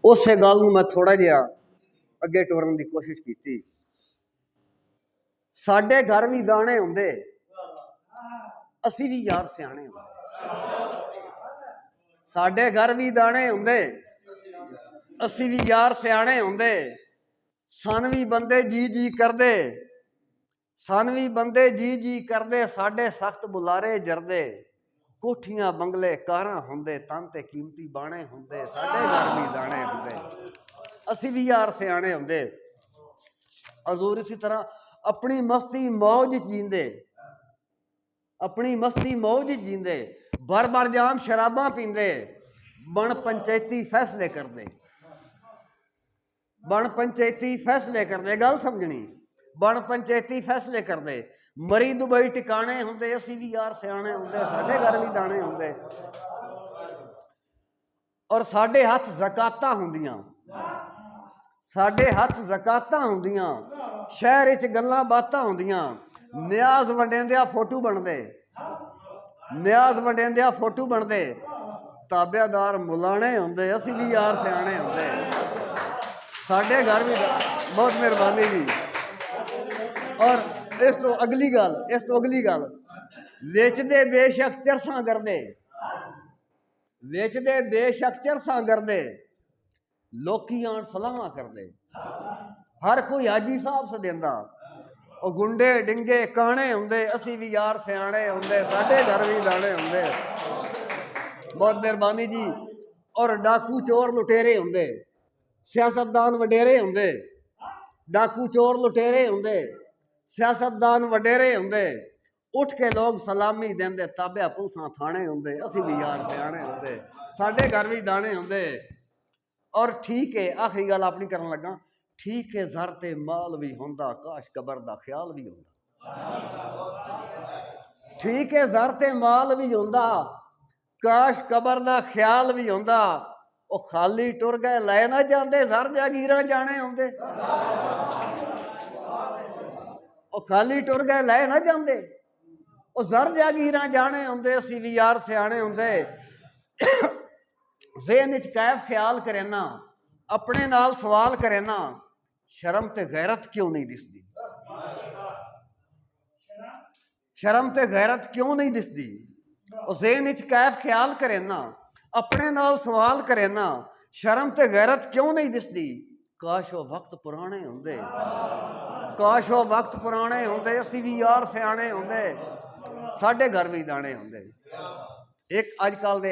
उस गल मैं थोड़ा जिहा अगे टुरन की कोशिश की। साडे घर भी दाने हुंदे, असी भी यार सियाने हुंदे। साडे घर भी दाने हुंदे, असी भी यार सियाने हुंदे। सन भी बंदे जी जी करदे, सन भी बंदे जी जी करदे। साडे सख्त बुलारे जरदे, कोठियां बंगले कारां हुंदे, तन ते कीमती बाणे हुंदे। साडे घर भी दाने हुंदे, असी भी यार सियाने हुंदे। हजूर इसी तरह अपनी मस्ती मौज जींदे, अपनी मस्ती मौज जींदे। भर भर जाम शराबां पींदे, बन पंचायती फैसले करदे, बन पंचायती फैसले करदे। गल समझनी, बन पंचायती फैसले करदे। मरी दुबई टिकाने हुंदे, असी भी यार सियाने हुंदे। साडे घर भी दाने हुंदे। और साडे हथ ज़कातां हुंदियां, साडे हथ ज़कातां हुंदियां। शहर विच गल्लां बातां हुंदियां। न्याज वंडेंदिया फोटू बनदे, न्याज वंडेंदिया फोटू बनदे। ताबेदार मुलाने हुंदे, असी भी यार सियाने हुंदे। साडे घर भी बहुत मेहरबानी जी। और इस तो अगली गल, इस तो अगली गल, वेचदे बेशक चरसां करदे, वेचदे बेशक चरसां करदे। लोकी आण सलाहां करदे, हर कोई हाजी साहब सदेंदा। ਉਹ गुंडे डिंगे काने हुंदे, असी भी यार सियाने हुंदे। साडे घर भी दाने हुंदे। बहुत मेहरबानी जी। और डाकू चोर लुटेरे हुंदे, सियासतदान वडेरे हुंदे। डाकू चोर लुटेरे हुंदे, सियासतदान वडेरे हुंदे। उठ के लोग सलामी देंदे, ताबे पुलसां थाने हुंदे। असी भी यार सियाने हुंदे। साडे घर भी दाने हुंदे। और ठीक है, आखिरी गल अपनी करन लगा। ठीक है, जर ते माल भी हुंदा, काश कबर दा ख्याल भी हुंदा। ठीक है, जर ते माल भी हुंदा, काश कबर दा ख्याल भी हुंदा। ओ खाली टुर गए लै ना जांदे, जर जागीरां जाने हुंदे। ओ खाली टुर गए लै ना जांदे, ओ जर जागीरां जाने हुंदे। असी भी यार सियाने हुंदे। ज़हन विच कैफ ख्याल करे ना, अपने नाल सवाल करे ना, शर्म ते गैरत क्यों नहीं दिसदी? शर्म ते गैरत क्यों नहीं दिसदी? ज़हन विच कैफ ख्याल करे ना, अपने नाल सवाल करे ना, शर्म ते गैरत क्यों नहीं दिसदी? काश वो वक्त पुराने हुंदे, काश वो वक्त पुराने हुंदे। असी भी यार सियाने हुंदे। साडे घर भी दाने हुंदे। एक अजकल दे